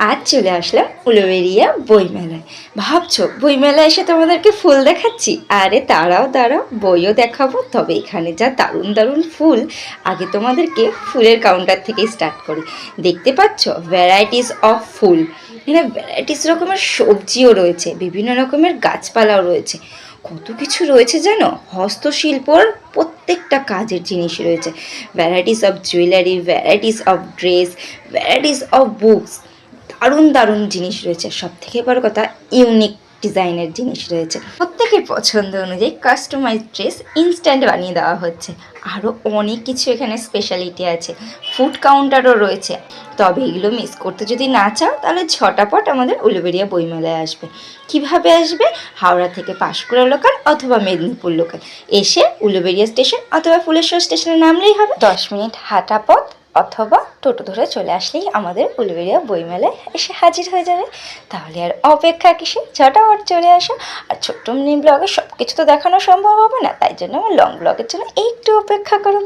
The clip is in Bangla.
আজ চলে আসলাম উলুবেড়িয়া বইমেলায়। ভাবছো বইমেলায় এসে তোমাদেরকে ফুল দেখাচ্ছি? আরে দাঁড়াও দাঁড়াও, বইও দেখাবো। তবে এখানে যা দারুণ দারুণ ফুল, আগে তোমাদেরকে ফুলের কাউন্টার থেকেই স্টার্ট করি। দেখতে পাচ্ছ ভ্যারাইটিস অফ ফুল। এখানে ভ্যারাইটিস রকমের সবজিও রয়েছে, বিভিন্ন রকমের গাছপালাও রয়েছে। কত কিছু রয়েছে জানো, হস্তশিল্পর প্রত্যেকটা কাজের জিনিস রয়েছে। Varieties of jewellery, varieties of dress, varieties of books. দারুণ দারুণ জিনিস রয়েছে, সব থেকে বড় কথা ইউনিক ডিজাইনের জিনিস রয়েছে। প্রত্যেকের পছন্দ অনুযায়ী কাস্টমাইজ ড্রেস ইনস্ট্যান্ট বানিয়ে দেওয়া হচ্ছে। আরও অনেক কিছু এখানে স্পেশালিটি আছে, ফুড কাউন্টারও রয়েছে। তবে এগুলো মিস করতে যদি না চাও তাহলে ঝটাপট আমাদের উলুবেড়িয়া বইমেলায় আসবে। কিভাবে আসবে? হাওড়া থেকে পাঁশকুড়া লোকাল অথবা মেদিনীপুর লোকাল এসে উলুবেড়িয়া স্টেশন অথবা ফুলেশ্বর স্টেশনে নামলেই হবে। 10 মিনিট হাঁটা পথ অথবা টোটো ধরে চলে আসলেই আমাদের উলুবেড়িয়া বইমেলায় এসে হাজির হয়ে যাবে। তাহলে আর অপেক্ষা কিসে, ঝটাপট চলে আসো। আর ছোট্ট মিনি ব্লগে সব কিছু তো দেখানো সম্ভব হবে না, তাই জন্য আমার লং ব্লগের জন্য একটু অপেক্ষা করো।